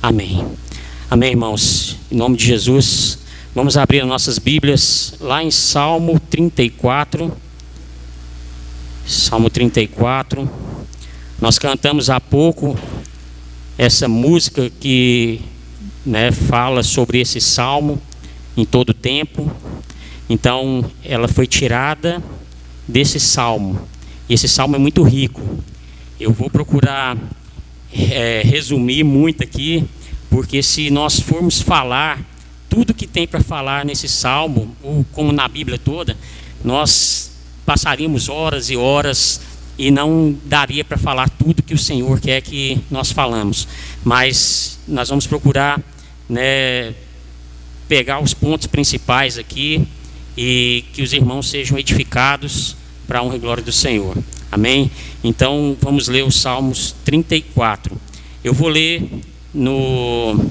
Amém. Amém, irmãos. Em nome de Jesus, vamos abrir as nossas Bíblias lá em Salmo 34. Salmo 34. Nós cantamos há pouco essa música que fala sobre esse salmo em todo o tempo. Então, ela foi tirada desse salmo. E esse salmo é muito rico. Eu vou procurar resumir muito aqui, porque se nós formos falar tudo que tem para falar nesse salmo, ou como na Bíblia toda, nós passaríamos horas e horas e não daria para falar tudo que o Senhor quer que nós falamos. Mas nós vamos procurar pegar os pontos principais aqui e que os irmãos sejam edificados para a honra e glória do Senhor. Amém? Então vamos ler os Salmos 34. Eu vou ler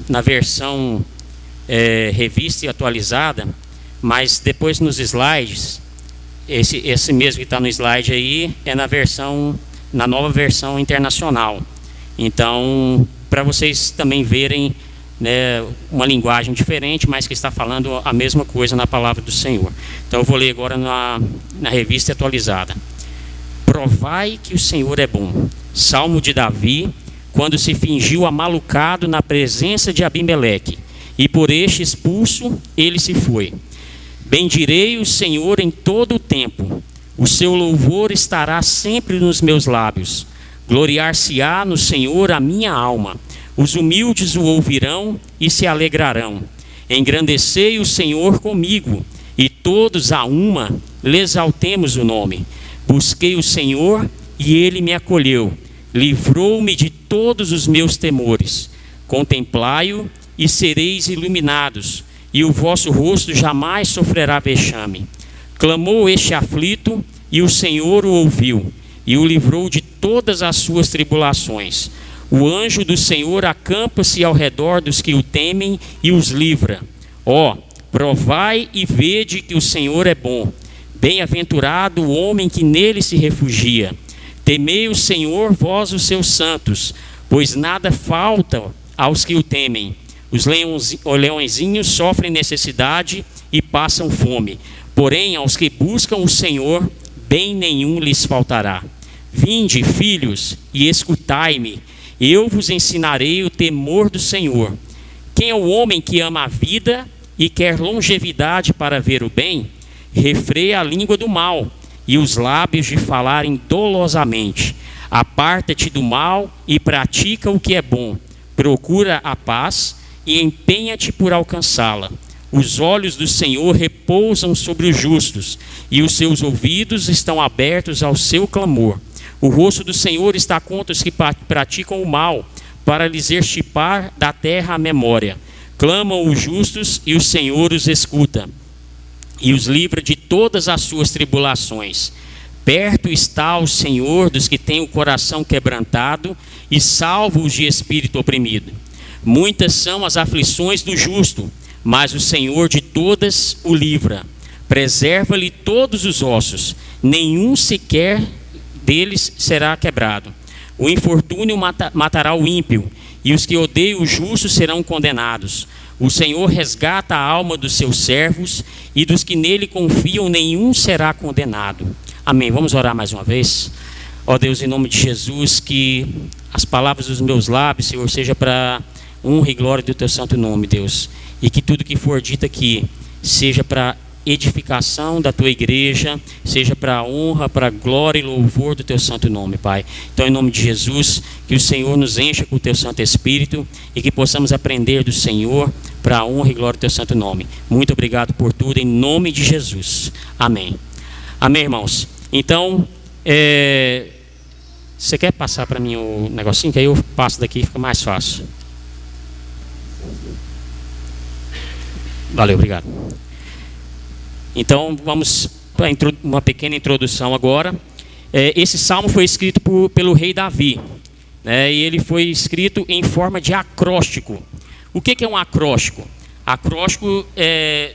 na versão revista e atualizada, mas depois nos slides, esse mesmo que está no slide aí é na nova versão internacional. Então, para vocês também verem uma linguagem diferente, mas que está falando a mesma coisa na palavra do Senhor. Então eu vou ler agora na revista atualizada. Provai que o Senhor é bom. Salmo de Davi, quando se fingiu amalucado na presença de Abimeleque, e por este expulso ele se foi. Bendirei o Senhor em todo o tempo, o seu louvor estará sempre nos meus lábios. Gloriar-se-á no Senhor a minha alma. Os humildes o ouvirão e se alegrarão. Engrandecei o Senhor comigo, e todos a uma lhe exaltemos o nome. Busquei o Senhor e ele me acolheu, livrou-me de todos os meus temores. Contemplai-o e sereis iluminados, e o vosso rosto jamais sofrerá vexame. Clamou este aflito, e o Senhor o ouviu, e o livrou de todas as suas tribulações. O anjo do Senhor acampa-se ao redor dos que o temem e os livra. Provai e vede que o Senhor é bom. Bem-aventurado o homem que nele se refugia. Temei o Senhor, vós os seus santos, pois nada falta aos que o temem. Os leõezinhos sofrem necessidade e passam fome, porém aos que buscam o Senhor, bem nenhum lhes faltará. Vinde, filhos, e escutai-me, eu vos ensinarei o temor do Senhor. Quem é o homem que ama a vida e quer longevidade para ver o bem? Refreia a língua do mal e os lábios de falarem dolosamente. Aparta-te do mal e pratica o que é bom. Procura a paz e empenha-te por alcançá-la. Os olhos do Senhor repousam sobre os justos, e os seus ouvidos estão abertos ao seu clamor. O rosto do Senhor está contra os que praticam o mal, para lhes extirpar da terra a memória. Clamam os justos e o Senhor os escuta, e os livra de todas as suas tribulações. Perto está o Senhor dos que têm o coração quebrantado, e salva-os de espírito oprimido. Muitas são as aflições do justo, mas o Senhor de todas o livra. Preserva-lhe todos os ossos, nenhum sequer deles será quebrado. O infortúnio matará o ímpio, e os que odeiam o justo serão condenados. O Senhor resgata a alma dos seus servos, e dos que nele confiam nenhum será condenado. Amém. Vamos orar mais uma vez. Ó Deus, em nome de Jesus, que as palavras dos meus lábios, Senhor, seja para honra e glória do teu santo nome, Deus. E que tudo que for dito aqui seja para edificação da tua igreja, seja para a honra, para a glória e louvor do teu santo nome, Pai. Então, em nome de Jesus, que o Senhor nos encha com o teu Santo Espírito e que possamos aprender do Senhor para a honra e glória do teu santo nome. Muito obrigado por tudo, em nome de Jesus. Amém. Amém, irmãos. Então, você quer passar para mim o negocinho? Que aí eu passo daqui e fica mais fácil. Valeu, obrigado. Então, vamos para uma pequena introdução agora. Esse salmo foi escrito pelo rei Davi, e ele foi escrito em forma de acróstico. O que é um acróstico? Acróstico é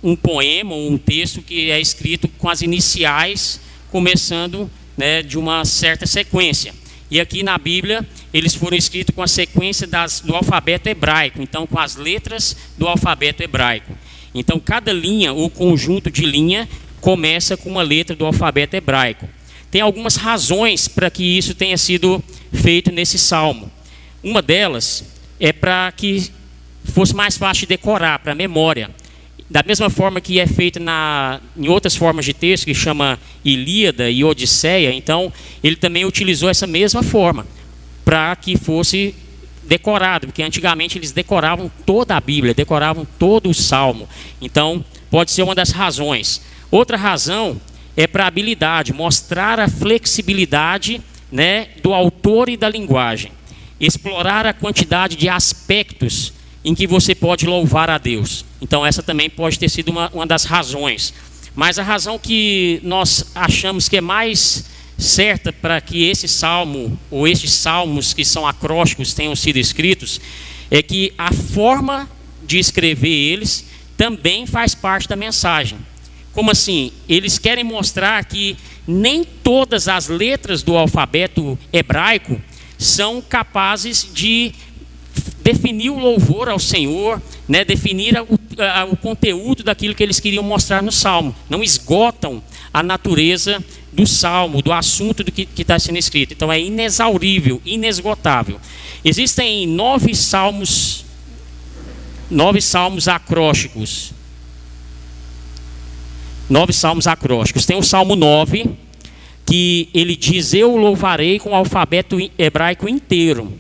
um poema ou um texto que é escrito com as iniciais, começando de uma certa sequência. E aqui na Bíblia, eles foram escritos com a sequência do alfabeto hebraico, então com as letras do alfabeto hebraico. Então cada linha ou conjunto de linha começa com uma letra do alfabeto hebraico. Tem algumas razões para que isso tenha sido feito nesse salmo. Uma delas é para que fosse mais fácil de decorar, para a memória. Da mesma forma que é feito em outras formas de texto, que chama Ilíada e Odisseia, então ele também utilizou essa mesma forma, para que fosse decorado, porque antigamente eles decoravam toda a Bíblia, decoravam todo o salmo. Então pode ser uma das razões. Outra razão é para a habilidade, mostrar a flexibilidade, né, do autor e da linguagem. Explorar a quantidade de aspectos em que você pode louvar a Deus. Então essa também pode ter sido uma das razões. Mas a razão que nós achamos que é mais certa para que esse salmo, ou estes salmos que são acrósticos tenham sido escritos, é que a forma de escrever eles também faz parte da mensagem. Como assim? Eles querem mostrar que nem todas as letras do alfabeto hebraico são capazes de definir o louvor ao Senhor, né, definir o conteúdo daquilo que eles queriam mostrar no salmo. Não esgotam a natureza do salmo, do assunto do que está sendo escrito. Então é inexaurível, inesgotável. Existem 9 salmos acrósticos. 9 salmos acrósticos. Tem o Salmo 9, que ele diz: eu louvarei com o alfabeto hebraico inteiro.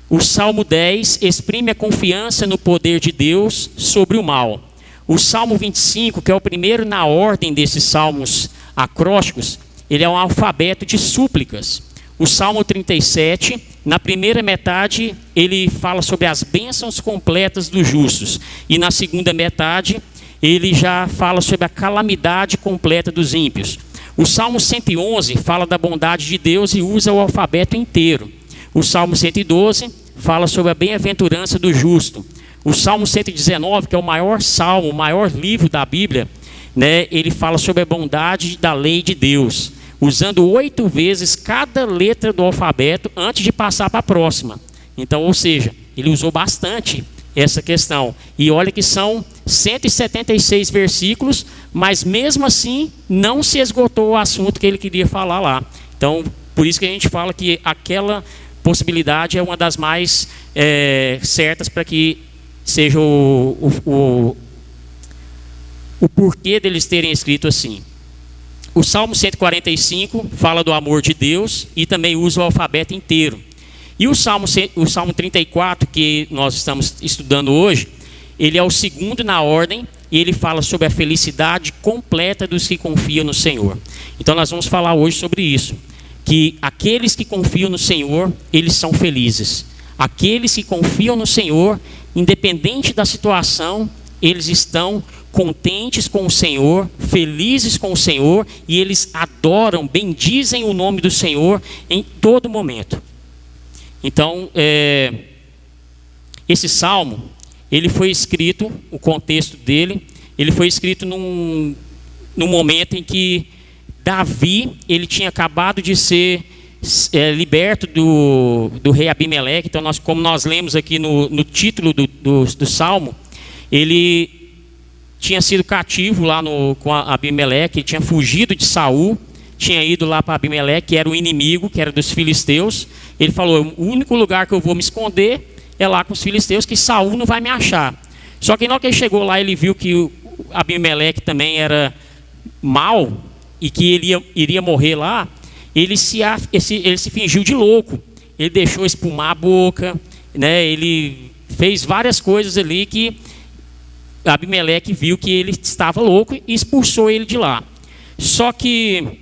O Salmo 10 exprime a confiança no poder de Deus sobre o mal. O Salmo 25, que é o primeiro na ordem desses salmos acrósticos, ele é um alfabeto de súplicas. O Salmo 37, na primeira metade, ele fala sobre as bênçãos completas dos justos. E na segunda metade, ele já fala sobre a calamidade completa dos ímpios. O Salmo 111 fala da bondade de Deus e usa o alfabeto inteiro. O Salmo 112 fala sobre a bem-aventurança do justo. O Salmo 119, que é o maior salmo, o maior livro da Bíblia, né, ele fala sobre a bondade da lei de Deus, usando 8 vezes cada letra do alfabeto antes de passar para a próxima. Então, ou seja, ele usou bastante essa questão. E olha que são 176 versículos, mas mesmo assim não se esgotou o assunto que ele queria falar lá. Então, por isso que a gente fala que aquela possibilidade é uma das mais certas para que seja o porquê deles terem escrito assim. O Salmo 145 fala do amor de Deus e também usa o alfabeto inteiro. E o Salmo 34, que nós estamos estudando hoje, ele é o segundo na ordem e ele fala sobre a felicidade completa dos que confiam no Senhor. Então nós vamos falar hoje sobre isso, que aqueles que confiam no Senhor, eles são felizes. Aqueles que confiam no Senhor, independente da situação, eles estão contentes com o Senhor, felizes com o Senhor, e eles adoram, bendizem o nome do Senhor em todo momento. Então, esse salmo, ele foi escrito, o contexto dele, ele foi escrito num momento em que Davi, ele tinha acabado de ser liberto do rei Abimeleque. Então, como nós lemos aqui no título do salmo, ele tinha sido cativo lá com Abimeleque, ele tinha fugido de Saul, tinha ido lá para Abimeleque, que era o inimigo, que era dos filisteus. Ele falou: o único lugar que eu vou me esconder é lá com os filisteus, que Saul não vai me achar. Só que na hora que ele chegou lá, ele viu que o Abimeleque também era mau e que ele iria morrer lá. Ele se fingiu de louco. Ele deixou espumar a boca, né? Ele fez várias coisas ali que Abimeleque viu que ele estava louco e expulsou ele de lá. Só que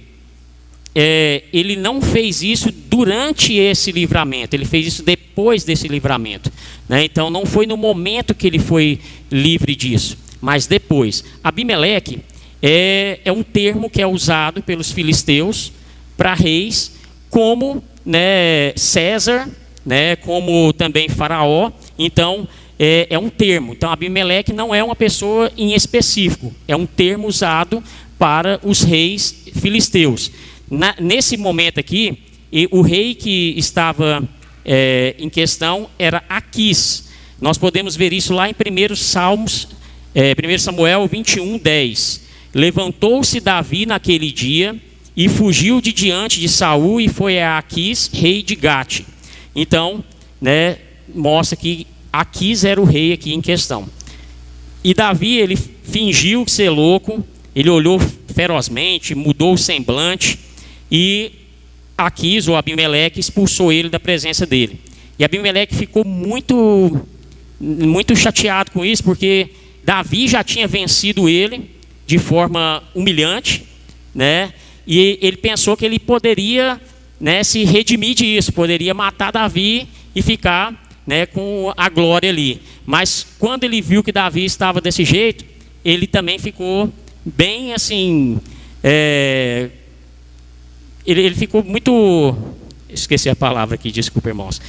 ele não fez isso durante esse livramento, ele fez isso depois desse livramento, né? Então não foi no momento que ele foi livre disso, mas depois. Abimeleque é um termo que é usado pelos filisteus para reis, como, né, César, né, como também Faraó. Então é um termo. Então Abimeleque não é uma pessoa em específico, é um termo usado para os reis filisteus. Nesse momento aqui, o rei que estava em questão era Aquis. Nós podemos ver isso lá em 1 Samuel 21:10. Levantou-se Davi naquele dia e fugiu de diante de Saul e foi a Aquis, rei de Gate. Então, né, mostra que Aquis era o rei aqui em questão. E Davi, ele fingiu ser louco, ele olhou ferozmente, mudou o semblante, e Aquis, ou Abimeleque, expulsou ele da presença dele. E Abimeleque ficou muito chateado com isso, porque Davi já tinha vencido ele de forma humilhante, né? E ele pensou que ele poderia, né, se redimir disso, poderia matar Davi e ficar, né, com a glória ali. Mas quando ele viu que Davi estava desse jeito, ele também ficou bem assim, ele ficou muito, esqueci a palavra aqui, desculpa, irmãos.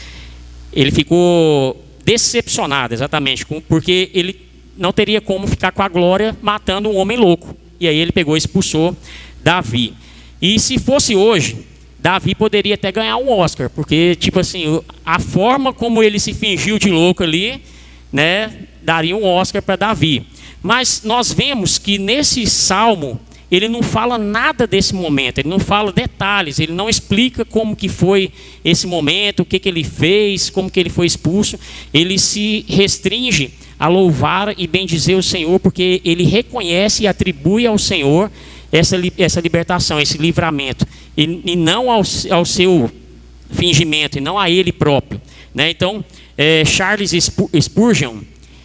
Ele ficou decepcionado, exatamente, porque ele não teria como ficar com a glória matando um homem louco. E aí ele pegou e expulsou Davi. E se fosse hoje, Davi poderia até ganhar um Oscar, porque, tipo assim, a forma como ele se fingiu de louco ali, né, daria um Oscar para Davi. Mas nós vemos que nesse salmo, ele não fala nada desse momento, ele não fala detalhes, ele não explica como que foi esse momento, o que ele fez, como que ele foi expulso. Ele se restringe a louvar e bendizer o Senhor, porque ele reconhece e atribui ao Senhor essa libertação, esse livramento, e não ao seu fingimento, e não a ele próprio, né? Então, Charles Spurgeon,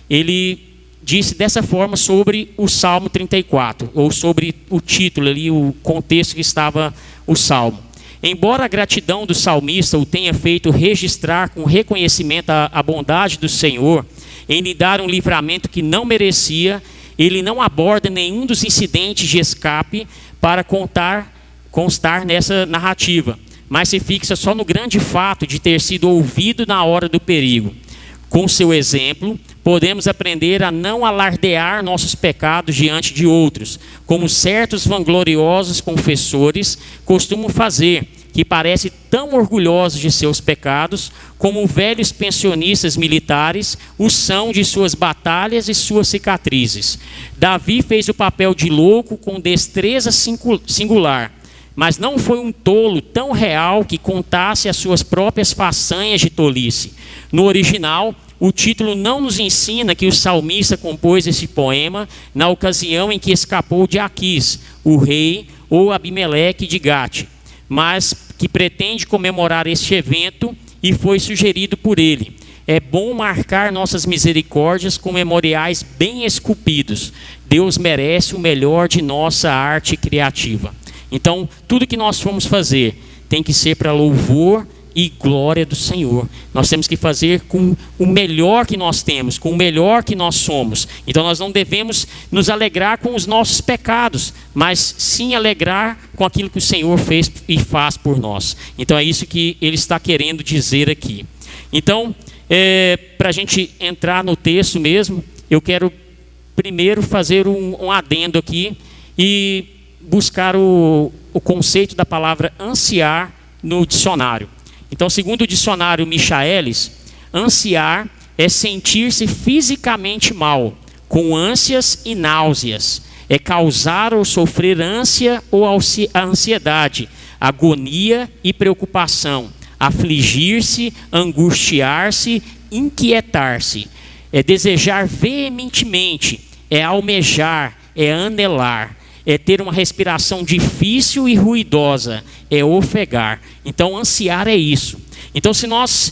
ele disse dessa forma sobre o Salmo 34, ou sobre o título ali, o contexto que estava o Salmo. Embora a gratidão do salmista o tenha feito registrar com reconhecimento a bondade do Senhor em lhe dar um livramento que não merecia, ele não aborda nenhum dos incidentes de escape para constar nessa narrativa, mas se fixa só no grande fato de ter sido ouvido na hora do perigo. Com seu exemplo, podemos aprender a não alardear nossos pecados diante de outros, como certos vangloriosos confessores costumam fazer, que parecem tão orgulhosos de seus pecados, como velhos pensionistas militares o são de suas batalhas e suas cicatrizes. Davi fez o papel de louco com destreza singular, mas não foi um tolo tão real que contasse as suas próprias façanhas de tolice. No original, o título não nos ensina que o salmista compôs esse poema na ocasião em que escapou de Aquis, o rei ou Abimeleque de Gate, mas que pretende comemorar este evento e foi sugerido por ele. É bom marcar nossas misericórdias com memoriais bem esculpidos. Deus merece o melhor de nossa arte criativa. Então, tudo que nós formos fazer tem que ser para louvor e glória do Senhor. Nós temos que fazer com o melhor que nós temos, com o melhor que nós somos. Então nós não devemos nos alegrar com os nossos pecados, mas sim alegrar com aquilo que o Senhor fez e faz por nós. Então é isso que ele está querendo dizer aqui. Então, para a gente entrar no texto mesmo, eu quero primeiro fazer um adendo aqui e buscar o conceito da palavra ansiar no dicionário. Então, segundo o dicionário Michaelis, ansiar é sentir-se fisicamente mal, com ânsias e náuseas. É causar ou sofrer ânsia ou ansiedade, agonia e preocupação. Afligir-se, angustiar-se, inquietar-se. É desejar veementemente, é almejar, é anelar. É ter uma respiração difícil e ruidosa, é ofegar. Então, ansiar é isso. Então, se nós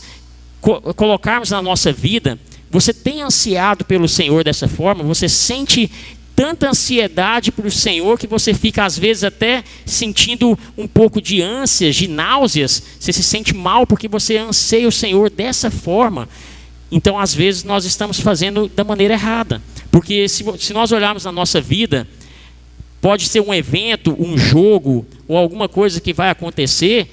colocarmos na nossa vida, você tem ansiado pelo Senhor dessa forma, você sente tanta ansiedade pelo Senhor que você fica, às vezes, até sentindo um pouco de ânsias, de náuseas, você se sente mal porque você anseia o Senhor dessa forma. Então, às vezes, nós estamos fazendo da maneira errada. Porque se nós olharmos na nossa vida, pode ser um evento, um jogo ou alguma coisa que vai acontecer,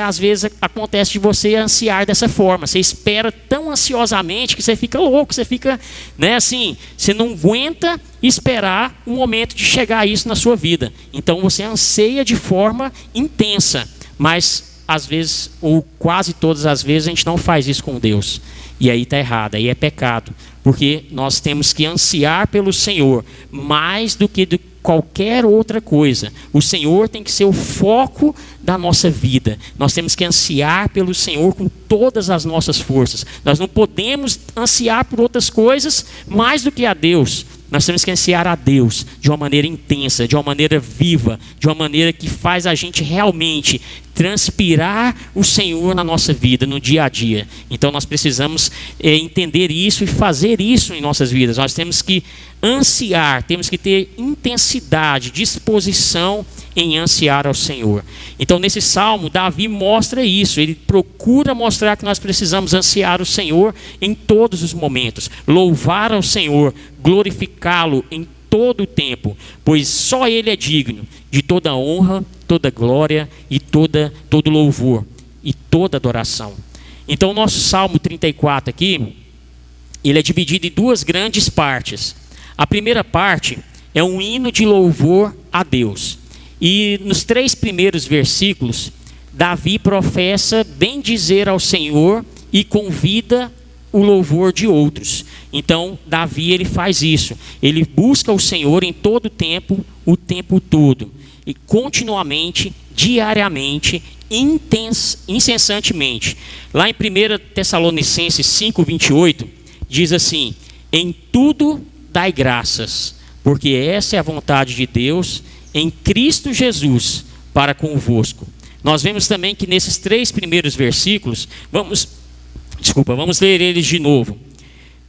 às vezes acontece de você ansiar dessa forma. Você espera tão ansiosamente que você fica louco, você fica, né, assim, você não aguenta esperar o momento de chegar a isso na sua vida. Então você anseia de forma intensa, mas às vezes, ou quase todas as vezes, a gente não faz isso com Deus. E aí está errado, aí é pecado. Porque nós temos que ansiar pelo Senhor mais do que de qualquer outra coisa. O Senhor tem que ser o foco da nossa vida. Nós temos que ansiar pelo Senhor com todas as nossas forças. Nós não podemos ansiar por outras coisas mais do que a Deus. Nós temos que ansiar a Deus de uma maneira intensa, de uma maneira viva, de uma maneira que faz a gente realmente transpirar o Senhor na nossa vida, no dia a dia. Então nós precisamos entender isso e fazer isso em nossas vidas. Nós temos que ansiar, temos que ter intensidade, disposição em ansiar ao Senhor. Então nesse salmo, Davi mostra isso. Ele procura mostrar que nós precisamos ansiar o Senhor em todos os momentos. Louvar ao Senhor, glorificá-lo em todo o tempo, pois só Ele é digno de toda honra, toda glória e todo louvor e toda adoração. Então o nosso Salmo 34 aqui, ele é dividido em duas grandes partes. A primeira parte é um hino de louvor a Deus. E nos 3 primeiros versículos, Davi professa bendizer ao Senhor e convida o louvor de outros. Então Davi, ele faz isso. Ele busca o Senhor em todo o tempo todo. E continuamente, diariamente, incessantemente. Lá em 1 Tessalonicenses 5:28, diz assim: em tudo dai graças, porque essa é a vontade de Deus em Cristo Jesus para convosco. Nós vemos também que nesses 3 primeiros versículos, vamos ler eles de novo.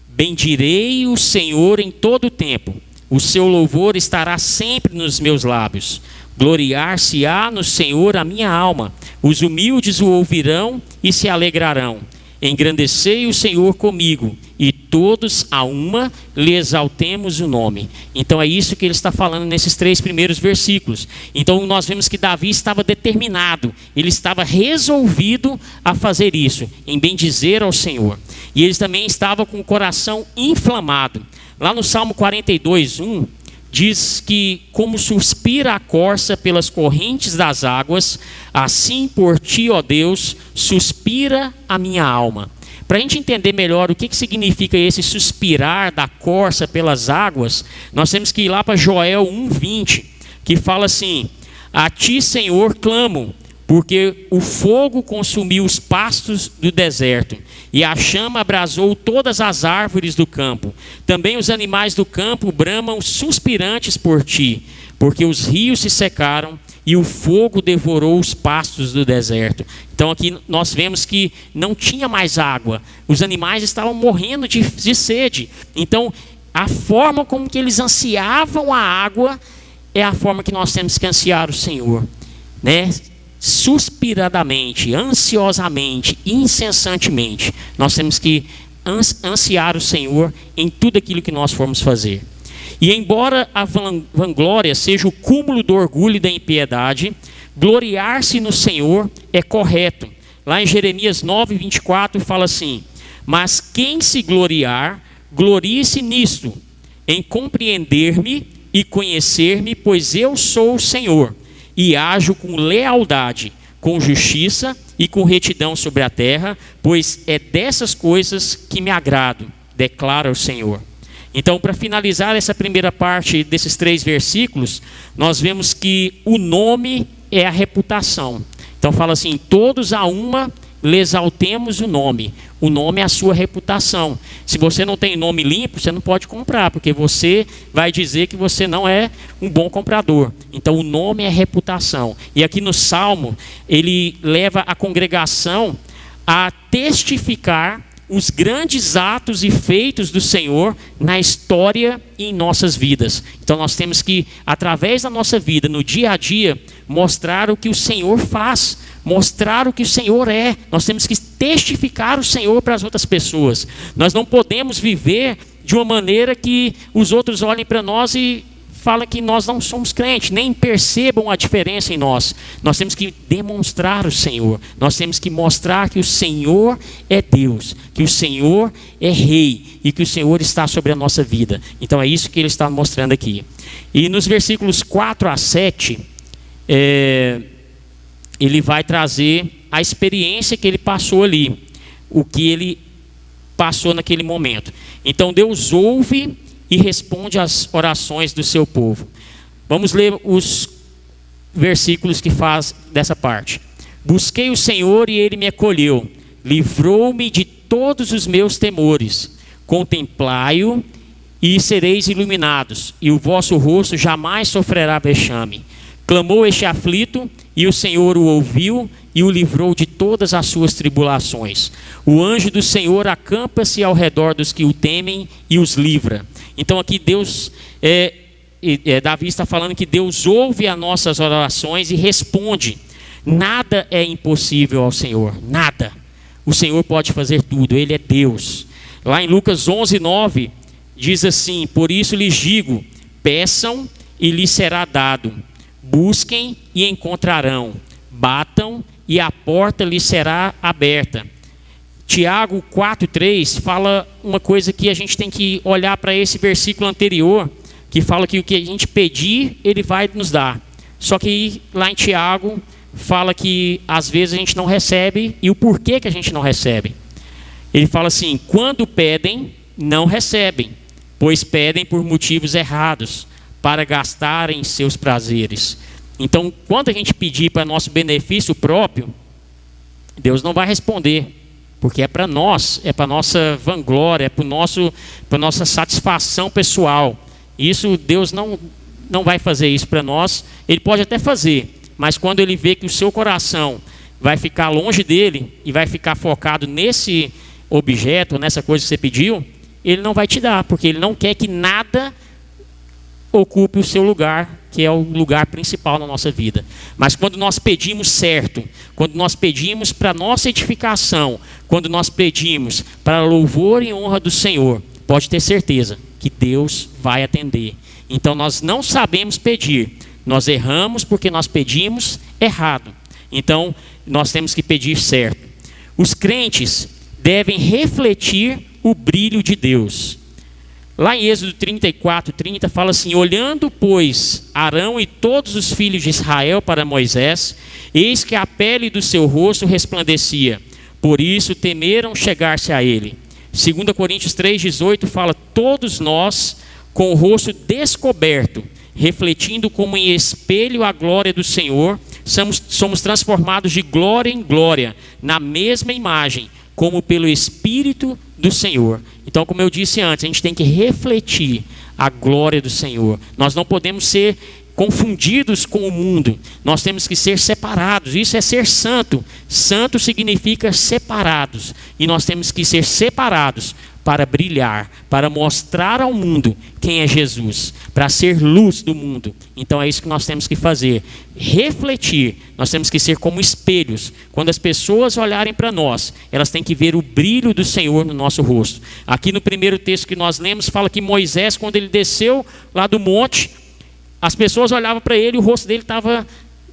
Bendirei o Senhor em todo o tempo, o seu louvor estará sempre nos meus lábios. Gloriar-se-á no Senhor a minha alma, os humildes o ouvirão e se alegrarão. Engrandecei o Senhor comigo, e todos a uma lhe exaltemos o nome. Então é isso que ele está falando nesses 3 primeiros versículos. Então nós vemos que Davi estava determinado, ele estava resolvido a fazer isso, em bendizer ao Senhor. E ele também estava com o coração inflamado. Lá no Salmo 42:1, diz que como suspira a corça pelas correntes das águas, assim por ti, ó Deus, suspira a minha alma. Para a gente entender melhor o que significa esse suspirar da corça pelas águas, nós temos que ir lá para Joel 1:20, que fala assim: a ti, Senhor, clamo, porque o fogo consumiu os pastos do deserto, e a chama abrasou todas as árvores do campo. Também os animais do campo bramam suspirantes por ti, porque os rios se secaram e o fogo devorou os pastos do deserto. Então aqui nós vemos que não tinha mais água, os animais estavam morrendo de sede. Então a forma como que eles ansiavam a água é a forma que nós temos que ansiar o Senhor, né? Suspiradamente, ansiosamente, incessantemente, nós temos que ansiar o Senhor em tudo aquilo que nós formos fazer. E embora a vanglória seja o cúmulo do orgulho e da impiedade, gloriar-se no Senhor é correto. Lá em Jeremias 9:24 fala assim: mas quem se gloriar, glorie-se nisto, em compreender-me e conhecer-me, pois eu sou o Senhor, e ajo com lealdade, com justiça e com retidão sobre a terra, pois é dessas coisas que me agrado, declara o Senhor. Então, para finalizar essa primeira parte desses 3 versículos, nós vemos que o nome é a reputação. Então fala assim: todos a uma lhe exaltemos o nome. O nome é a sua reputação. Se você não tem nome limpo, você não pode comprar, porque você vai dizer que você não é um bom comprador. Então o nome é reputação. E aqui no Salmo, ele leva a congregação a testificar os grandes atos e feitos do Senhor na história e em nossas vidas. Então nós temos que, através da nossa vida, no dia a dia, mostrar o que o Senhor faz, mostrar o que o Senhor é. Nós temos que testificar o Senhor para as outras pessoas. Nós não podemos viver de uma maneira que os outros olhem para nós e falem que nós não somos crentes, nem percebam a diferença em nós. Nós temos que demonstrar o Senhor. Nós temos que mostrar que o Senhor é Deus, que o Senhor é Rei e que o Senhor está sobre a nossa vida. Então é isso que ele está mostrando aqui. E nos versículos 4 a 7, ele vai trazer a experiência que ele passou ali, o que ele passou naquele momento. Então Deus ouve e responde às orações do seu povo. Vamos ler os versículos que faz dessa parte. Busquei o Senhor e ele me acolheu, livrou-me de todos os meus temores. Contemplai-o e sereis iluminados, e o vosso rosto jamais sofrerá vexame. Clamou este aflito, e o Senhor o ouviu e o livrou de todas as suas tribulações. O anjo do Senhor acampa-se ao redor dos que o temem e os livra. Então aqui Davi está falando que Deus ouve as nossas orações e responde. Nada é impossível ao Senhor, nada. O Senhor pode fazer tudo, Ele é Deus. Lá em Lucas 11:9 diz assim: por isso lhes digo, peçam e lhes será dado, busquem e encontrarão, batam e a porta lhes será aberta. Tiago 4:3 fala uma coisa que a gente tem que olhar para esse versículo anterior, que fala que o que a gente pedir, Ele vai nos dar. Só que lá em Tiago fala que às vezes a gente não recebe, e o porquê que a gente não recebe. Ele fala assim: quando pedem, não recebem, pois pedem por motivos errados, para gastarem seus prazeres. Então, quando a gente pedir para nosso benefício próprio, Deus não vai responder, porque é para nós, é para nossa vanglória, é para nossa satisfação pessoal. Isso, Deus não vai fazer isso para nós. Ele pode até fazer, mas quando Ele vê que o seu coração vai ficar longe dEle e vai ficar focado nesse objeto, nessa coisa que você pediu, Ele não vai te dar, porque Ele não quer que nada ocupe o seu lugar, que é o lugar principal na nossa vida. Mas quando nós pedimos certo, quando nós pedimos para nossa edificação, quando nós pedimos para louvor e honra do Senhor, pode ter certeza que Deus vai atender. Então nós não sabemos pedir, nós erramos porque nós pedimos errado. Então nós temos que pedir certo. Os crentes devem refletir o brilho de Deus. Lá em Êxodo 34:30 fala assim: olhando, pois, Arão e todos os filhos de Israel para Moisés, eis que a pele do seu rosto resplandecia, por isso temeram chegar-se a ele. 2 Coríntios 3:18 fala: todos nós, com o rosto descoberto, refletindo como em espelho a glória do Senhor, somos transformados de glória em glória, na mesma imagem, como pelo Espírito do Senhor. Então, como eu disse antes, a gente tem que refletir a glória do Senhor. Nós não podemos ser confundidos com o mundo. Nós temos que ser separados. Isso é ser santo. Santo significa separados. E nós temos que ser separados para brilhar, para mostrar ao mundo quem é Jesus, para ser luz do mundo. Então é isso que nós temos que fazer, refletir. Nós temos que ser como espelhos. Quando as pessoas olharem para nós, elas têm que ver o brilho do Senhor no nosso rosto. Aqui no primeiro texto que nós lemos, fala que Moisés, quando ele desceu lá do monte, as pessoas olhavam para ele e o rosto dele estava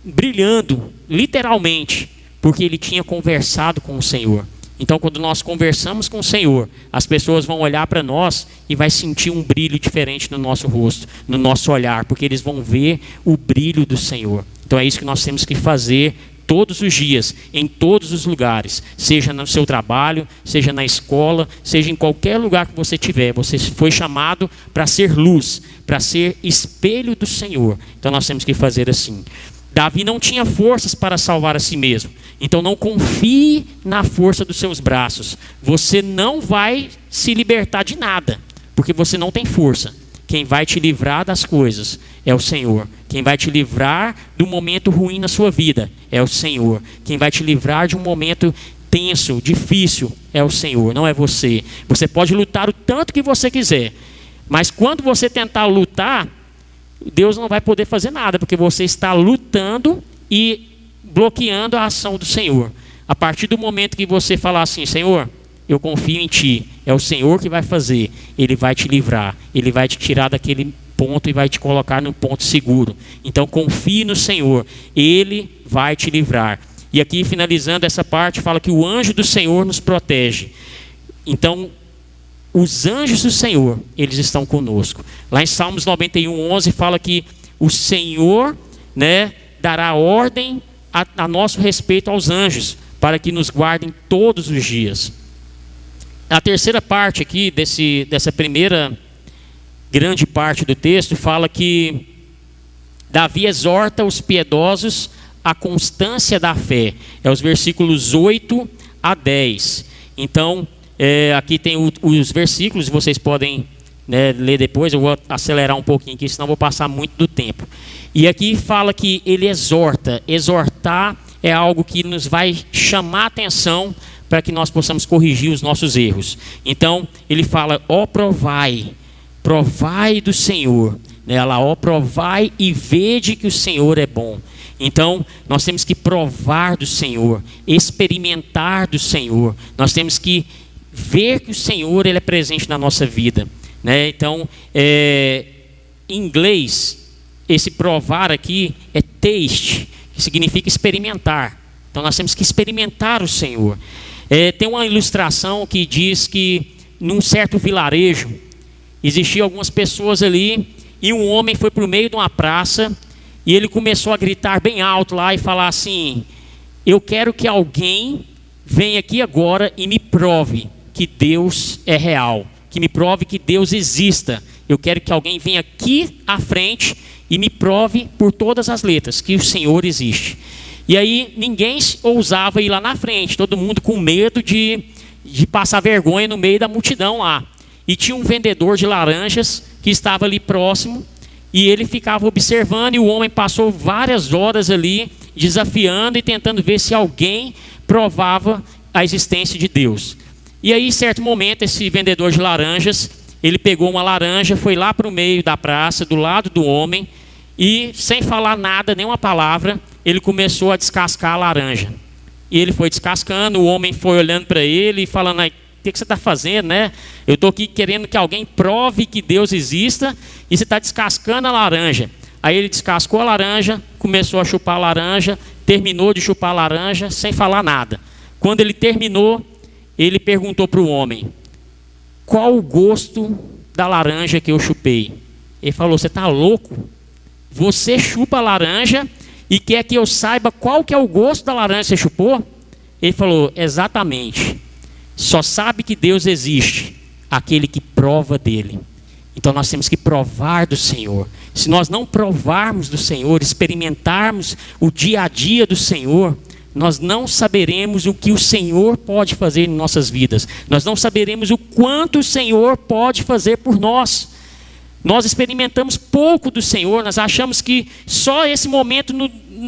brilhando, literalmente, porque ele tinha conversado com o Senhor. Então, quando nós conversamos com o Senhor, as pessoas vão olhar para nós e vai sentir um brilho diferente no nosso rosto, no nosso olhar, porque eles vão ver o brilho do Senhor. Então, é isso que nós temos que fazer todos os dias, em todos os lugares, seja no seu trabalho, seja na escola, seja em qualquer lugar que você estiver. Você foi chamado para ser luz, para ser espelho do Senhor. Então, nós temos que fazer assim. Davi não tinha forças para salvar a si mesmo. Então não confie na força dos seus braços. Você não vai se libertar de nada, porque você não tem força. Quem vai te livrar das coisas é o Senhor. Quem vai te livrar do momento ruim na sua vida é o Senhor. Quem vai te livrar de um momento tenso, difícil, é o Senhor, não é você. Você pode lutar o tanto que você quiser, mas quando você tentar lutar, Deus não vai poder fazer nada, porque você está lutando e bloqueando a ação do Senhor. A partir do momento que você falar assim: Senhor, eu confio em Ti, é o Senhor que vai fazer, Ele vai te livrar, Ele vai te tirar daquele ponto e vai te colocar num ponto seguro. Então confie no Senhor, Ele vai te livrar. E aqui, finalizando essa parte, fala que o anjo do Senhor nos protege. Então, os anjos do Senhor, eles estão conosco. Lá em Salmos 91:11 fala que o Senhor, dará ordem a nosso respeito aos anjos, para que nos guardem todos os dias. A terceira parte aqui, dessa primeira grande parte do texto, fala que Davi exorta os piedosos à constância da fé. É os versículos 8 a 10. Então, aqui tem os versículos, vocês podem ler depois. Eu vou acelerar um pouquinho aqui, senão vou passar muito do tempo. E aqui fala que ele exorta. Exortar é algo que nos vai chamar a atenção para que nós possamos corrigir os nossos erros. Então, ele fala: ó, provai do Senhor. Ela, ó, provai e vede que o Senhor é bom. Então, nós temos que provar do Senhor, experimentar do Senhor. Nós temos que ver que o Senhor, ele é presente na nossa vida. Então, em inglês, esse provar aqui é taste, que significa experimentar. Então, nós temos que experimentar o Senhor. Tem uma ilustração que diz que num certo vilarejo existiam algumas pessoas ali, e um homem foi para o meio de uma praça e ele começou a gritar bem alto lá e falar assim: eu quero que alguém venha aqui agora e me prove que Deus é real, que me prove que Deus exista. Eu quero que alguém venha aqui à frente e me prove por todas as letras que o Senhor existe. E aí ninguém ousava ir lá na frente, todo mundo com medo de passar vergonha no meio da multidão lá. E tinha um vendedor de laranjas que estava ali próximo, e ele ficava observando, e o homem passou várias horas ali desafiando e tentando ver se alguém provava a existência de Deus. E aí, em certo momento, esse vendedor de laranjas, ele pegou uma laranja, foi lá para o meio da praça, do lado do homem, e sem falar nada, nenhuma palavra, ele começou a descascar a laranja. E ele foi descascando, o homem foi olhando para ele e falando: o que você está fazendo, né? Eu estou aqui querendo que alguém prove que Deus exista e você está descascando a laranja. Aí ele descascou a laranja, começou a chupar a laranja, terminou de chupar a laranja sem falar nada. Quando ele terminou, ele perguntou para o homem: qual o gosto da laranja que eu chupei? Ele falou: você está louco? Você chupa a laranja e quer que eu saiba qual que é o gosto da laranja que você chupou? Ele falou: exatamente. Só sabe que Deus existe aquele que prova dele. Então nós temos que provar do Senhor. Se nós não provarmos do Senhor, experimentarmos o dia a dia do Senhor, nós não saberemos o que o Senhor pode fazer em nossas vidas. Nós não saberemos o quanto o Senhor pode fazer por nós. Nós experimentamos pouco do Senhor, nós achamos que só esse momento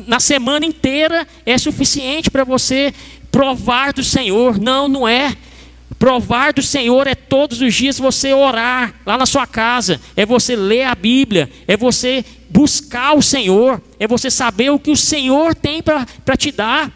na semana inteira é suficiente para você provar do Senhor. Não, não é. Provar do Senhor é todos os dias você orar lá na sua casa, é você ler a Bíblia, é você buscar o Senhor, é você saber o que o Senhor tem para te dar.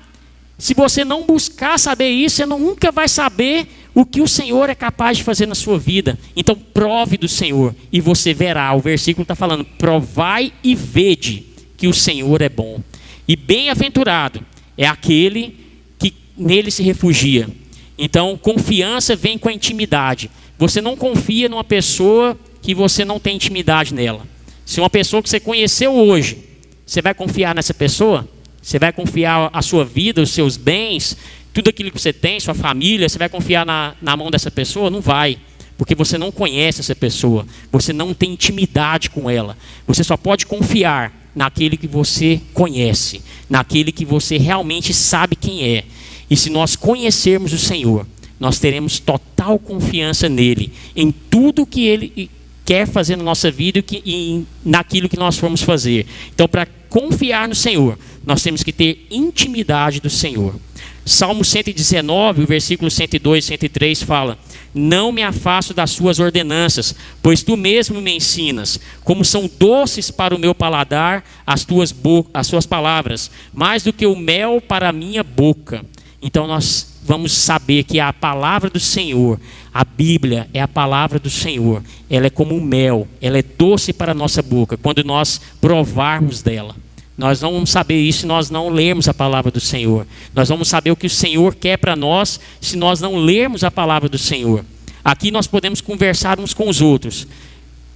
Se você não buscar saber isso, você nunca vai saber o que o Senhor é capaz de fazer na sua vida. Então prove do Senhor e você verá. O versículo está falando: provai e vede que o Senhor é bom. E bem-aventurado é aquele que nele se refugia. Então confiança vem com a intimidade. Você não confia numa pessoa que você não tem intimidade nela. Se uma pessoa que você conheceu hoje, você vai confiar nessa pessoa? Você vai confiar a sua vida, os seus bens, tudo aquilo que você tem, sua família, você vai confiar na mão dessa pessoa? Não vai, porque você não conhece essa pessoa, você não tem intimidade com ela. Você só pode confiar naquele que você conhece, naquele que você realmente sabe quem é. E se nós conhecermos o Senhor, nós teremos total confiança nele, em tudo que ele quer fazer na nossa vida e naquilo que nós formos fazer. Então, para confiar no Senhor, nós temos que ter intimidade do Senhor. Salmo 119, o versículo 102 e 103 fala: não me afasto das suas ordenanças, pois tu mesmo me ensinas. Como são doces para o meu paladar as suas palavras, mais do que o mel para a minha boca. Então nós vamos saber que a palavra do Senhor, a Bíblia é a palavra do Senhor. Ela é como um mel, ela é doce para a nossa boca, quando nós provarmos dela. Nós não vamos saber isso se nós não lermos a palavra do Senhor. Nós vamos saber o que o Senhor quer para nós se nós não lermos a palavra do Senhor. Aqui nós podemos conversar uns com os outros,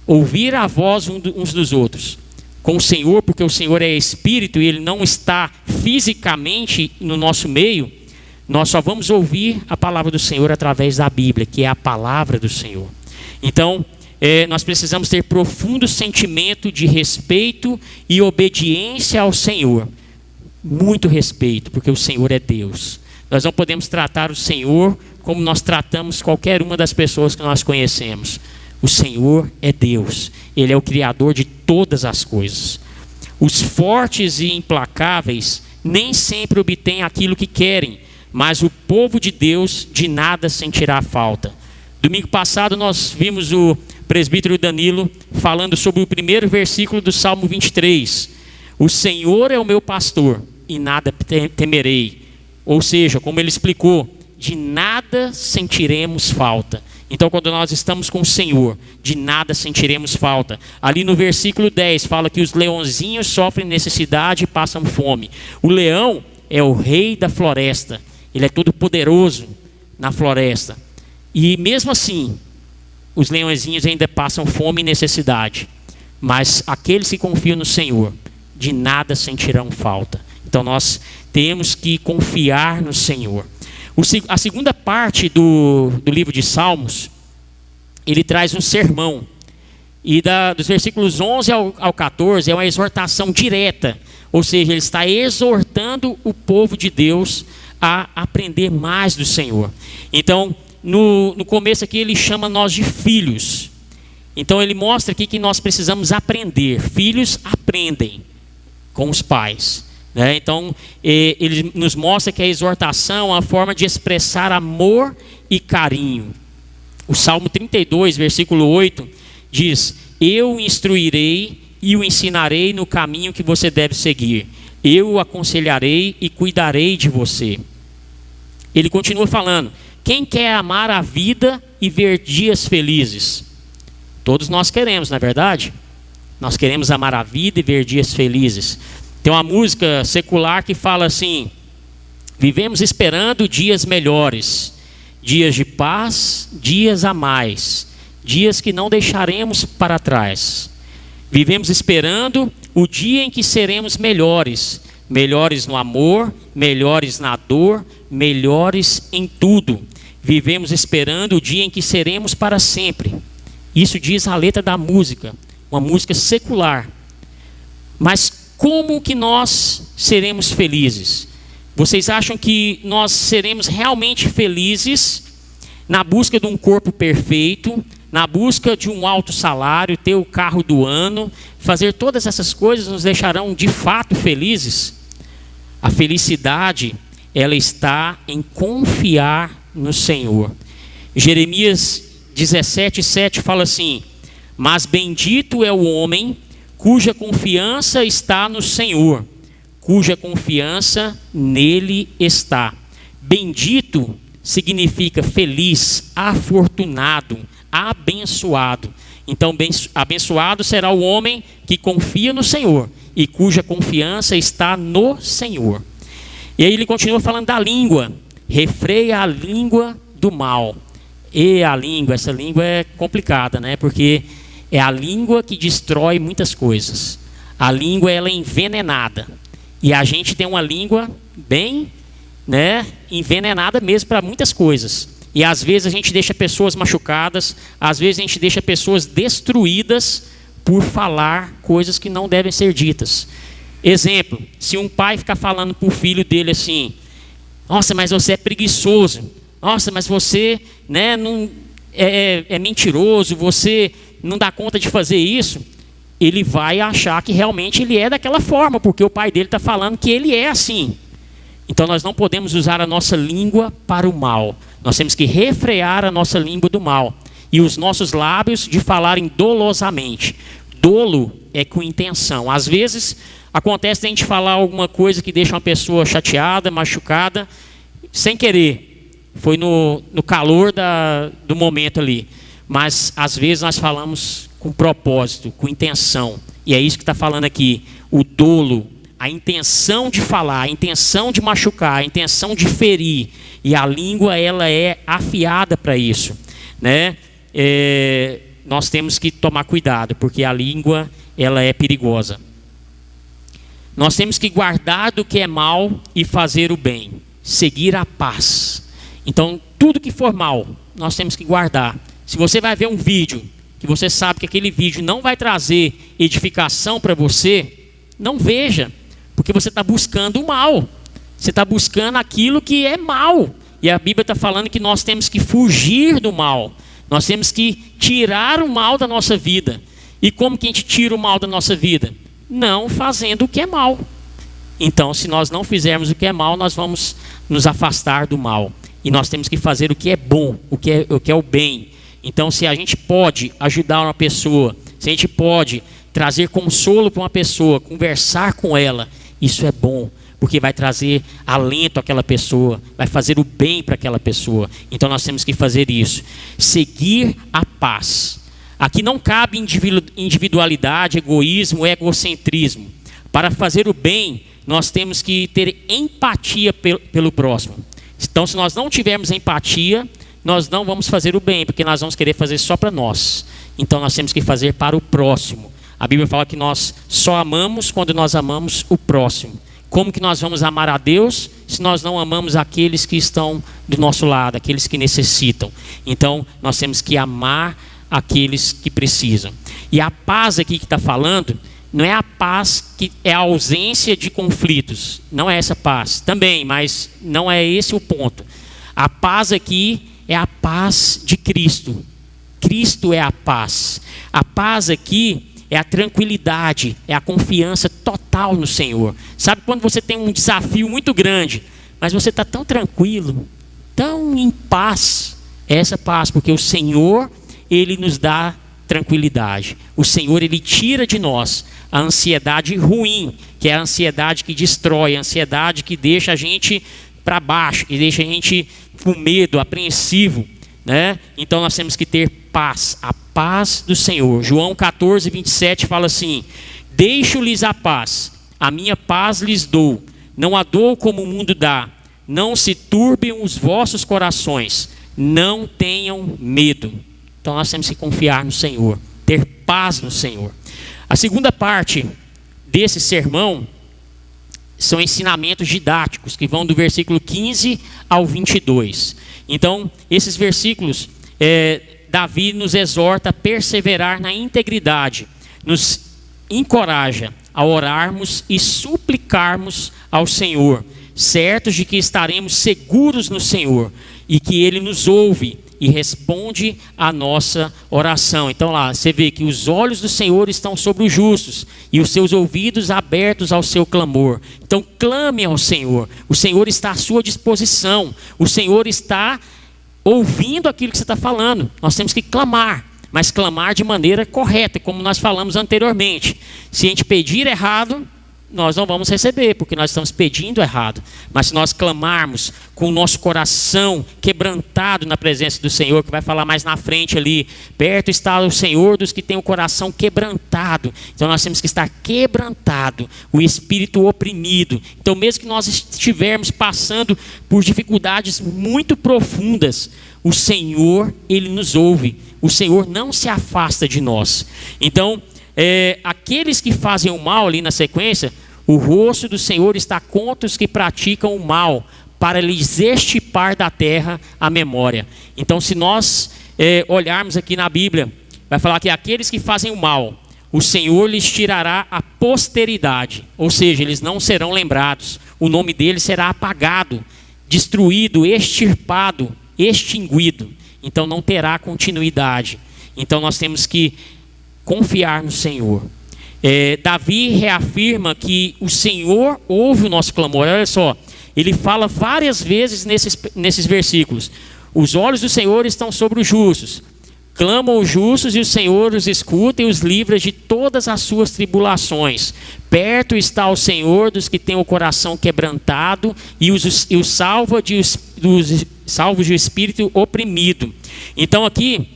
ouvir a voz uns dos outros, com o Senhor, porque o Senhor é Espírito e Ele não está fisicamente no nosso meio, nós só vamos ouvir a palavra do Senhor através da Bíblia, que é a palavra do Senhor. Então, nós precisamos ter profundo sentimento de respeito e obediência ao Senhor. Muito respeito, porque o Senhor é Deus. Nós não podemos tratar o Senhor como nós tratamos qualquer uma das pessoas que nós conhecemos. O Senhor é Deus. Ele é o Criador de todas as coisas. Os fortes e implacáveis nem sempre obtêm aquilo que querem, mas o povo de Deus de nada sentirá falta. Domingo passado nós vimos o presbítero Danilo falando sobre o primeiro versículo do Salmo 23. O Senhor é o meu pastor e nada temerei. Ou seja, como ele explicou, de nada sentiremos falta. Então, quando nós estamos com o Senhor, de nada sentiremos falta. Ali no versículo 10 fala que os leãozinhos sofrem necessidade e passam fome. O leão é o rei da floresta. Ele é todo poderoso na floresta. E mesmo assim, os leõezinhos ainda passam fome e necessidade. Mas aqueles que confiam no Senhor, de nada sentirão falta. Então nós temos que confiar no Senhor. A segunda parte do livro de Salmos, ele traz um sermão. E dos versículos 11 ao 14 é uma exortação direta. Ou seja, ele está exortando o povo de Deus a aprender mais do Senhor. Então, no começo aqui ele chama nós de filhos. Então ele mostra aqui que nós precisamos aprender. Filhos aprendem com os pais. Então, ele nos mostra que a exortação é uma forma de expressar amor e carinho. O Salmo 32, versículo 8, diz: eu o instruirei e o ensinarei no caminho que você deve seguir. Eu o aconselharei e cuidarei de você. Ele continua falando: quem quer amar a vida e ver dias felizes? Todos nós queremos, não é verdade? Nós queremos amar a vida e ver dias felizes. Tem uma música secular que fala assim: vivemos esperando dias melhores, dias de paz, dias a mais, dias que não deixaremos para trás. Vivemos esperando o dia em que seremos melhores, melhores no amor, melhores na dor, melhores em tudo. Vivemos esperando o dia em que seremos para sempre. Isso diz a letra da música, uma música secular. Mas como que nós seremos felizes? Vocês acham que nós seremos realmente felizes na busca de um corpo perfeito, na busca de um alto salário, ter o carro do ano, fazer todas essas coisas nos deixarão de fato felizes? A felicidade, ela está em confiar no Senhor. Jeremias 17:7 fala assim: mas bendito é o homem cuja confiança está no Senhor, cuja confiança nele está. Bendito significa feliz, afortunado, abençoado. Então, abençoado será o homem que confia no Senhor e cuja confiança está no Senhor. E aí ele continua falando da língua: refreia a língua do mal. E a língua, essa língua é complicada, né? Porque é a língua que destrói muitas coisas. A língua, ela é envenenada. E a gente tem uma língua bem, envenenada mesmo para muitas coisas. E às vezes a gente deixa pessoas machucadas, às vezes a gente deixa pessoas destruídas por falar coisas que não devem ser ditas. Exemplo, se um pai ficar falando para o filho dele assim: nossa, mas você é preguiçoso. Nossa, mas você não é mentiroso, você não dá conta de fazer isso. Ele vai achar que realmente ele é daquela forma, porque o pai dele está falando que ele é assim. Então nós não podemos usar a nossa língua para o mal. Nós temos que refrear a nossa língua do mal e os nossos lábios de falarem dolosamente. Dolo é com intenção. Às vezes acontece de a gente falar alguma coisa que deixa uma pessoa chateada, machucada, sem querer. Foi no calor do momento ali. Mas às vezes nós falamos com propósito, com intenção. E é isso que está falando aqui. O dolo, a intenção de falar, a intenção de machucar, a intenção de ferir. E a língua, ela é afiada para isso, nós temos que tomar cuidado, porque a língua, ela é perigosa. Nós temos que guardar do que é mal e fazer o bem, seguir a paz. Então, tudo que for mal, nós temos que guardar. Se você vai ver um vídeo, que você sabe que aquele vídeo não vai trazer edificação para você, não veja, porque você está buscando o mal. Você está buscando aquilo que é mal. E a Bíblia está falando que nós temos que fugir do mal. Nós temos que tirar o mal da nossa vida. E como que a gente tira o mal da nossa vida? Não fazendo o que é mal. Então, se nós não fizermos o que é mal, nós vamos nos afastar do mal. E nós temos que fazer o que é bom, o que é o bem. Então, se a gente pode ajudar uma pessoa, se a gente pode trazer consolo para uma pessoa, conversar com ela, isso é bom, porque vai trazer alento àquela pessoa, vai fazer o bem para aquela pessoa. Então nós temos que fazer isso, seguir a paz. Aqui não cabe individualidade, egoísmo, egocentrismo. Para fazer o bem, nós temos que ter empatia pelo próximo. Então, se nós não tivermos empatia, nós não vamos fazer o bem, porque nós vamos querer fazer só para nós. Então nós temos que fazer para o próximo. A Bíblia fala que nós só amamos quando nós amamos o próximo. Como que nós vamos amar a Deus se nós não amamos aqueles que estão do nosso lado, aqueles que necessitam? Então nós temos que amar aqueles que precisam. E a paz aqui que está falando, não é a paz que é a ausência de conflitos. Não é essa paz. Também, mas não é esse o ponto. A paz aqui é a paz de Cristo. Cristo é a paz. A paz aqui é a tranquilidade, é a confiança total no Senhor. Sabe quando você tem um desafio muito grande, mas você está tão tranquilo, tão em paz? É essa paz, porque o Senhor, Ele nos dá tranquilidade. O Senhor, Ele tira de nós a ansiedade ruim, que é a ansiedade que destrói, a ansiedade que deixa a gente para baixo, que deixa a gente com medo, apreensivo, né? Então nós temos que ter paz, a paz do Senhor. João 14, 27 fala assim: deixo-lhes a paz, a minha paz lhes dou, não a dou como o mundo dá, não se turbem os vossos corações, não tenham medo. Então nós temos que confiar no Senhor, ter paz no Senhor. A segunda parte desse sermão são ensinamentos didáticos, que vão do versículo 15 ao 22. Então, esses versículos, Davi nos exorta a perseverar na integridade, nos encoraja a orarmos e suplicarmos ao Senhor, certos de que estaremos seguros no Senhor e que Ele nos ouve e responde a nossa oração. Então lá, você vê que os olhos do Senhor estão sobre os justos e os seus ouvidos abertos ao seu clamor. Então clame ao Senhor. O Senhor está à sua disposição. O Senhor está ouvindo aquilo que você está falando. Nós temos que clamar, mas clamar de maneira correta, como nós falamos anteriormente. Se a gente pedir errado, nós não vamos receber, porque nós estamos pedindo errado. Mas se nós clamarmos com o nosso coração quebrantado na presença do Senhor, que vai falar mais na frente ali, perto está o Senhor dos que têm o coração quebrantado. Então nós temos que estar quebrantado, o espírito oprimido. Então mesmo que nós estivermos passando por dificuldades muito profundas, o Senhor, Ele nos ouve. O Senhor não se afasta de nós. Então aqueles que fazem o mal, ali na sequência, o rosto do Senhor está contra os que praticam o mal, para lhes extirpar da terra a memória. Então se nós olharmos aqui na Bíblia, vai falar que aqueles que fazem o mal, o Senhor lhes tirará a posteridade, ou seja, eles não serão lembrados, o nome deles será apagado, destruído, extirpado, extinguido. Então não terá continuidade. Então nós temos que confiar no Senhor. Davi reafirma que o Senhor ouve o nosso clamor. Olha só, ele fala várias vezes nesses versículos: os olhos do Senhor estão sobre os justos, clamam os justos e o Senhor os escuta e os livra de todas as suas tribulações. Perto está o Senhor dos que têm o coração quebrantado e os salva dos salvos de espírito oprimido. Então aqui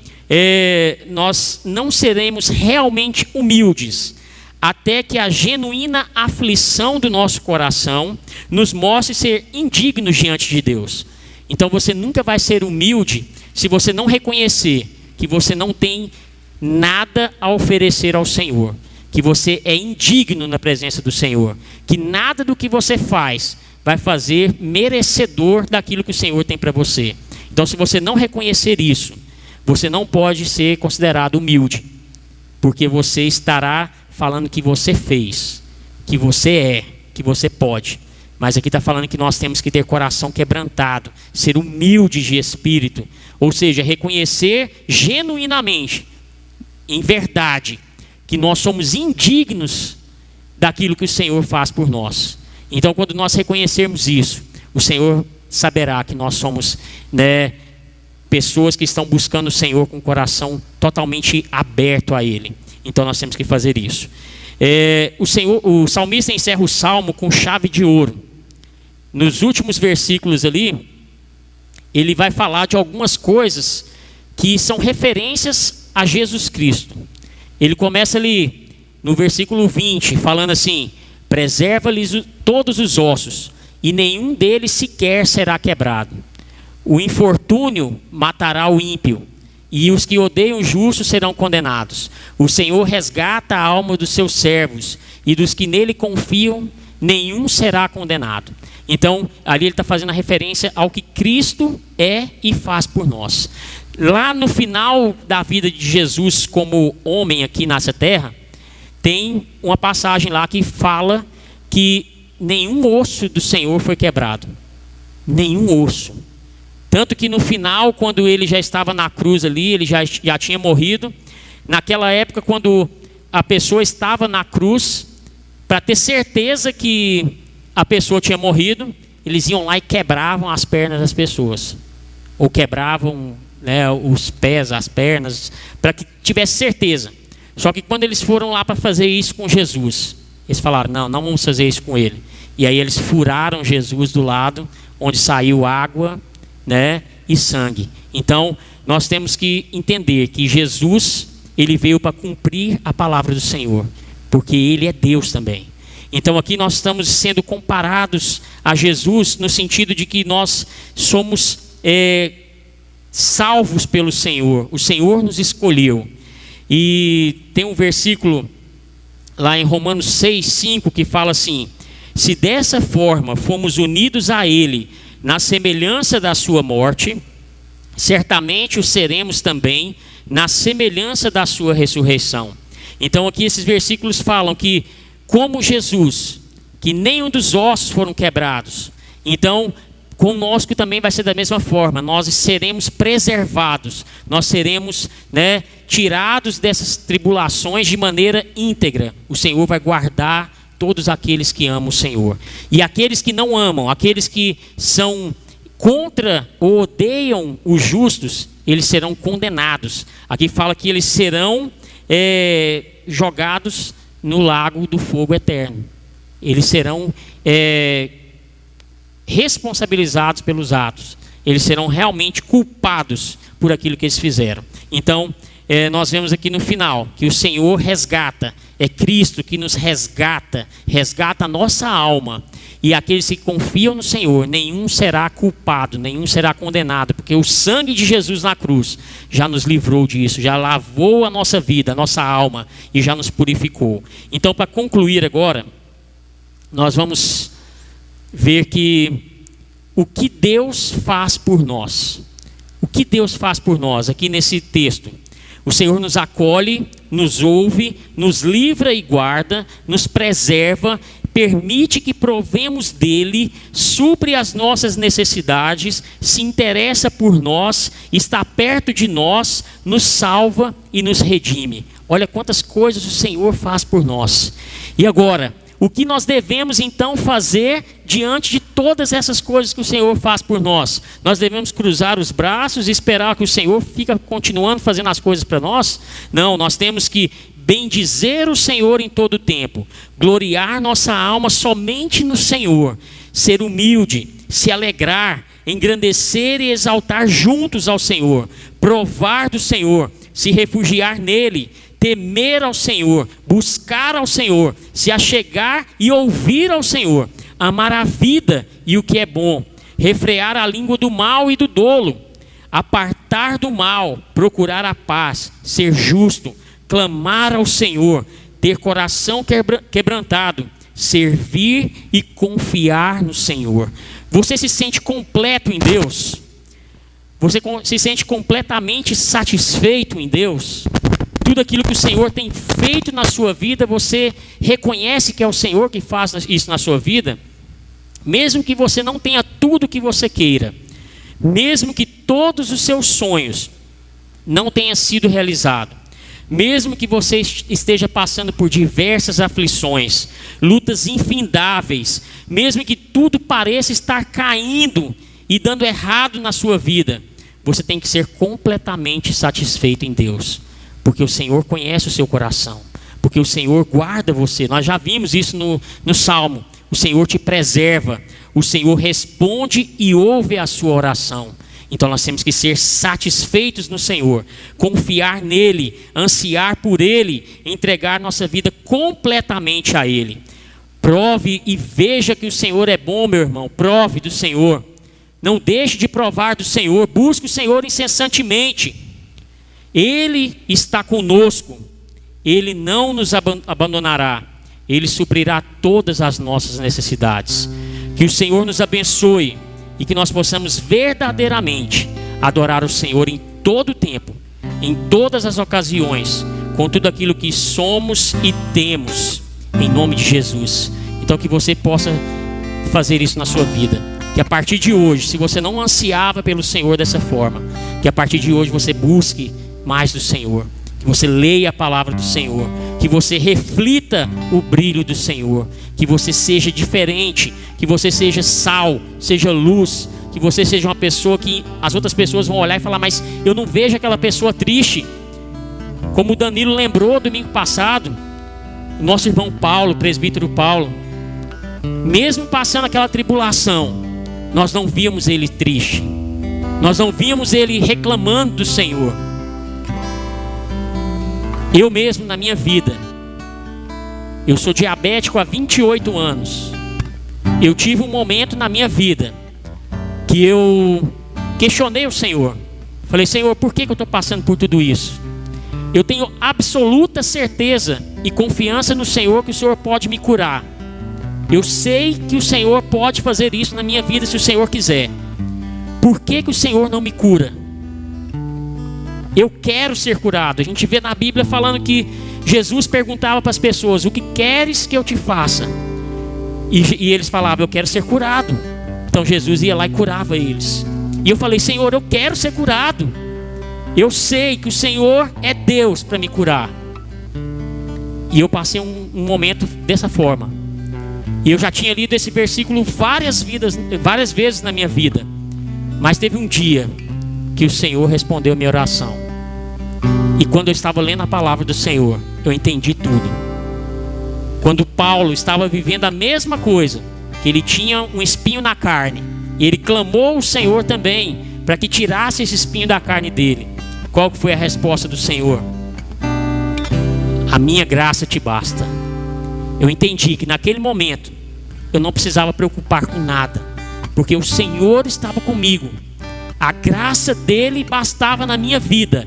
nós não seremos realmente humildes até que a genuína aflição do nosso coração nos mostre ser indignos diante de Deus. Então você nunca vai ser humilde se você não reconhecer que você não tem nada a oferecer ao Senhor, que você é indigno na presença do Senhor, que nada do que você faz vai fazer merecedor daquilo que o Senhor tem para você. Então, se você não reconhecer isso, você não pode ser considerado humilde, porque você estará falando que você fez, que você é, que você pode. Mas aqui está falando que nós temos que ter coração quebrantado, ser humilde de espírito, ou seja, reconhecer genuinamente, em verdade, que nós somos indignos daquilo que o Senhor faz por nós. Então, quando nós reconhecermos isso, o Senhor saberá que nós somos, pessoas que estão buscando o Senhor com o coração totalmente aberto a Ele. Então, nós temos que fazer isso. O salmista encerra o salmo com chave de ouro. Nos últimos versículos ali, ele vai falar de algumas coisas que são referências a Jesus Cristo. Ele começa ali no versículo 20, falando assim: preserva-lhes todos os ossos, e nenhum deles sequer será quebrado. O infortúnio matará o ímpio, e os que odeiam o justo serão condenados. O Senhor resgata a alma dos seus servos, e dos que nele confiam, nenhum será condenado. Então, ali ele está fazendo a referência ao que Cristo é e faz por nós. Lá no final da vida de Jesus como homem aqui nessa terra, tem uma passagem lá que fala que nenhum osso do Senhor foi quebrado. Nenhum osso. Tanto que no final, quando ele já estava na cruz ali, ele já tinha morrido. Naquela época, quando a pessoa estava na cruz, para ter certeza que a pessoa tinha morrido, eles iam lá e quebravam as pernas das pessoas. Ou quebravam, os pés, as pernas, para que tivesse certeza. Só que quando eles foram lá para fazer isso com Jesus, eles falaram: não vamos fazer isso com ele. E aí eles furaram Jesus do lado onde saiu água, e sangue. Então nós temos que entender que Jesus, ele veio para cumprir a palavra do Senhor, porque ele é Deus também. Então aqui nós estamos sendo comparados a Jesus no sentido de que nós somos salvos pelo Senhor. O Senhor nos escolheu. E tem um versículo lá em Romanos 6:5 que fala assim: se dessa forma fomos unidos a Ele na semelhança da sua morte, certamente o seremos também na semelhança da sua ressurreição. Então aqui esses versículos falam que, como Jesus, que nenhum dos ossos foram quebrados, então conosco também vai ser da mesma forma. Nós seremos preservados, nós seremos tirados dessas tribulações de maneira íntegra. O Senhor vai guardar todos aqueles que amam o Senhor. E aqueles que não amam, aqueles que são contra ou odeiam os justos, eles serão condenados. Aqui fala que eles serão jogados no lago do fogo eterno. Eles serão responsabilizados pelos atos. Eles serão realmente culpados por aquilo que eles fizeram. Então, nós vemos aqui no final que o Senhor resgata. É Cristo que nos resgata a nossa alma. E aqueles que confiam no Senhor, nenhum será culpado, nenhum será condenado, porque o sangue de Jesus na cruz já nos livrou disso, já lavou a nossa vida, a nossa alma, e já nos purificou. Então, para concluir agora, nós vamos ver que o que Deus faz por nós. O que Deus faz por nós aqui nesse texto? O Senhor nos acolhe, nos ouve, nos livra e guarda, nos preserva, permite que provemos dele, supre as nossas necessidades, se interessa por nós, está perto de nós, nos salva e nos redime. Olha quantas coisas o Senhor faz por nós. E agora, o que nós devemos então fazer diante de todas essas coisas que o Senhor faz por nós? Nós devemos cruzar os braços e esperar que o Senhor fique continuando fazendo as coisas para nós? Não, nós temos que bendizer o Senhor em todo o tempo, gloriar nossa alma somente no Senhor, ser humilde, se alegrar, engrandecer e exaltar juntos ao Senhor, provar do Senhor, se refugiar nele, temer ao Senhor, buscar ao Senhor, se achegar e ouvir ao Senhor, amar a vida e o que é bom, refrear a língua do mal e do dolo, apartar do mal, procurar a paz, ser justo, clamar ao Senhor, ter coração quebrantado, servir e confiar no Senhor. Você se sente completo em Deus? Você se sente completamente satisfeito em Deus? Tudo aquilo que o Senhor tem feito na sua vida, você reconhece que é o Senhor que faz isso na sua vida? Mesmo que você não tenha tudo o que você queira, mesmo que todos os seus sonhos não tenham sido realizados, mesmo que você esteja passando por diversas aflições, lutas infindáveis, mesmo que tudo pareça estar caindo e dando errado na sua vida, você tem que ser completamente satisfeito em Deus, porque o Senhor conhece o seu coração, porque o Senhor guarda você. Nós já vimos isso no Salmo. O Senhor te preserva, o Senhor responde e ouve a sua oração. Então nós temos que ser satisfeitos no Senhor, confiar nele, ansiar por ele, entregar nossa vida completamente a ele. Prove e veja que o Senhor é bom, meu irmão. Prove do Senhor. Não deixe de provar do Senhor. Busque o Senhor incessantemente. Ele está conosco. Ele não nos abandonará. Ele suprirá todas as nossas necessidades. Que o Senhor nos abençoe e que nós possamos verdadeiramente adorar o Senhor em todo o tempo, em todas as ocasiões, com tudo aquilo que somos e temos, em nome de Jesus. Então que você possa fazer isso na sua vida. Que a partir de hoje, se você não ansiava pelo Senhor dessa forma, que a partir de hoje você busque mais do Senhor, que você leia a palavra do Senhor, que você reflita o brilho do Senhor, que você seja diferente, que você seja sal, seja luz, que você seja uma pessoa que as outras pessoas vão olhar e falar: mas eu não vejo aquela pessoa triste. Como o Danilo lembrou domingo passado, o nosso irmão Paulo, o presbítero Paulo, mesmo passando aquela tribulação, nós não víamos ele triste, nós não víamos ele reclamando do Senhor. Eu mesmo, na minha vida, eu sou diabético há 28 anos. Eu tive um momento na minha vida que eu questionei o Senhor. Falei: Senhor, por que eu estou passando por tudo isso? Eu tenho absoluta certeza e confiança no Senhor que o Senhor pode me curar. Eu sei que o Senhor pode fazer isso na minha vida se o Senhor quiser. Por que o Senhor não me cura? Eu quero ser curado. A gente vê na Bíblia falando que Jesus perguntava para as pessoas: o que queres que eu te faça? E eles falavam: eu quero ser curado. Então Jesus ia lá e curava eles. E eu falei: Senhor, eu quero ser curado. Eu sei que o Senhor é Deus para me curar. E eu passei um momento dessa forma. E eu já tinha lido esse versículo várias vezes na minha vida. Mas teve um dia que o Senhor respondeu a minha oração. E quando eu estava lendo a palavra do Senhor, eu entendi tudo. Quando Paulo estava vivendo a mesma coisa, que ele tinha um espinho na carne, e ele clamou ao Senhor também para que tirasse esse espinho da carne dele. Qual foi a resposta do Senhor? A minha graça te basta. Eu entendi que naquele momento eu não precisava preocupar com nada, porque o Senhor estava comigo. A graça dele bastava na minha vida.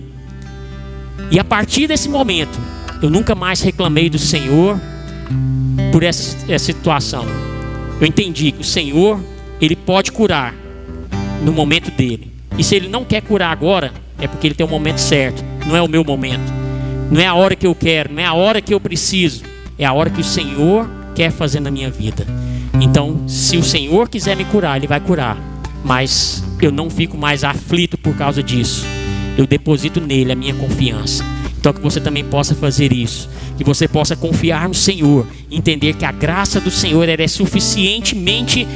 E a partir desse momento, eu nunca mais reclamei do Senhor por essa situação. Eu entendi que o Senhor, ele pode curar no momento dele. E se ele não quer curar agora, é porque ele tem o momento certo. Não é o meu momento. Não é a hora que eu quero, não é a hora que eu preciso. É a hora que o Senhor quer fazer na minha vida. Então, se o Senhor quiser me curar, ele vai curar. Mas eu não fico mais aflito por causa disso. Eu deposito nele a minha confiança. Então que você também possa fazer isso. Que você possa confiar no Senhor. Entender que a graça do Senhor ela é suficientemente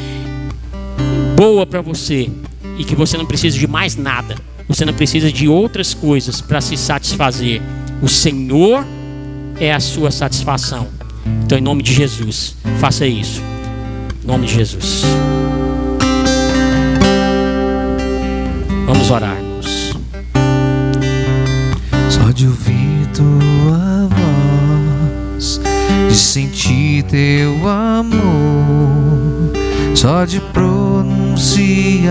boa para você. E que você não precisa de mais nada. Você não precisa de outras coisas para se satisfazer. O Senhor é a sua satisfação. Então em nome de Jesus, faça isso. Em nome de Jesus. Vamos orar, irmãos. Só de ouvir tua voz, de sentir teu amor, só de pronunciar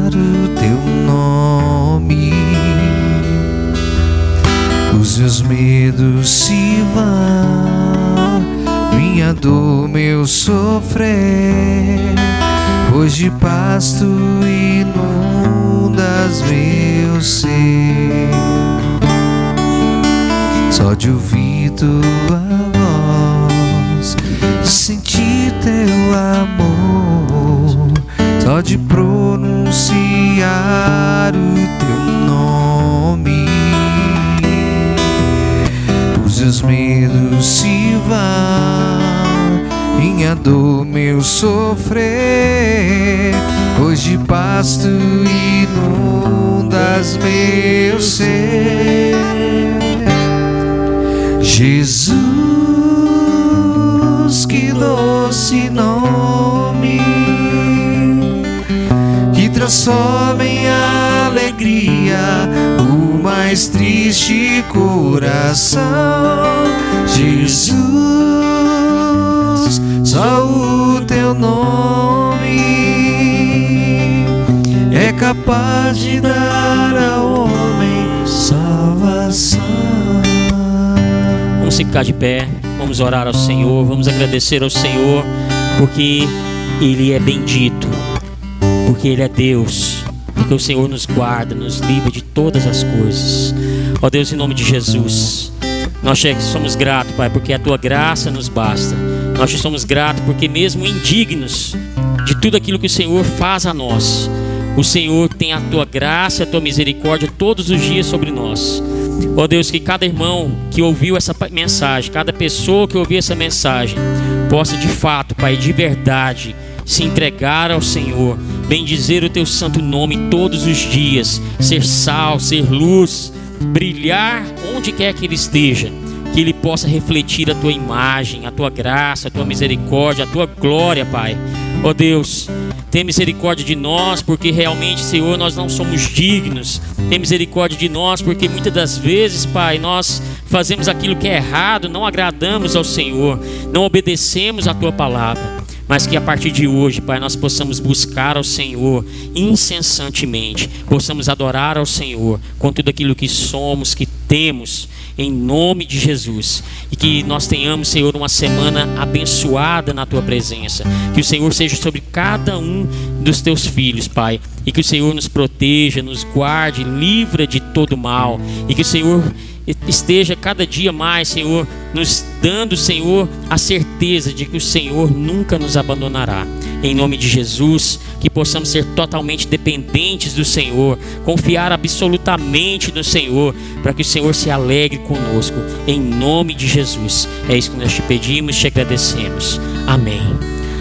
o teu nome, os Os meus medos se vão, minha dor, meu sofrer, pois de pasto inundas meu ser. Só de ouvir tua voz, de sentir teu amor, só de pronunciar o teu nome, os meus medos se vão, minha dor, meu sofrer, pois de pasto inundas meu ser. Jesus, que doce nome, que transforma em alegria o mais triste coração. Jesus, só o teu nome é capaz de dar ao homem salvação. Vamos ficar de pé, vamos orar ao Senhor, vamos agradecer ao Senhor, porque Ele é bendito, porque Ele é Deus, porque o Senhor nos guarda, nos livra de todas as coisas. Ó Deus, em nome de Jesus, nós somos gratos, Pai, porque a Tua graça nos basta. Nós te somos gratos porque mesmo indignos de tudo aquilo que o Senhor faz a nós, o Senhor tem a Tua graça, a Tua misericórdia todos os dias sobre nós. Ó Deus, que cada irmão que ouviu essa mensagem, cada pessoa que ouviu essa mensagem, possa de fato, Pai, de verdade, se entregar ao Senhor, bendizer o Teu santo nome todos os dias, ser sal, ser luz, brilhar onde quer que Ele esteja, que Ele possa refletir a Tua imagem, a Tua graça, a Tua misericórdia, a Tua glória, Pai. Ó Deus, tem misericórdia de nós, porque realmente, Senhor, nós não somos dignos. Tem misericórdia de nós, porque muitas das vezes, Pai, nós fazemos aquilo que é errado, não agradamos ao Senhor, não obedecemos a Tua palavra. Mas que a partir de hoje, Pai, nós possamos buscar ao Senhor incessantemente, possamos adorar ao Senhor com tudo aquilo que somos, que temos, em nome de Jesus. E que nós tenhamos, Senhor, uma semana abençoada na Tua presença. Que o Senhor seja sobre cada um dos Teus filhos, Pai. E que o Senhor nos proteja, nos guarde, livra de todo mal. E que o Senhor esteja cada dia mais, Senhor, nos dando, Senhor, a certeza de que o Senhor nunca nos abandonará. Em nome de Jesus, que possamos ser totalmente dependentes do Senhor, confiar absolutamente no Senhor, para que o Senhor se alegre conosco. Em nome de Jesus, é isso que nós te pedimos e te agradecemos. Amém.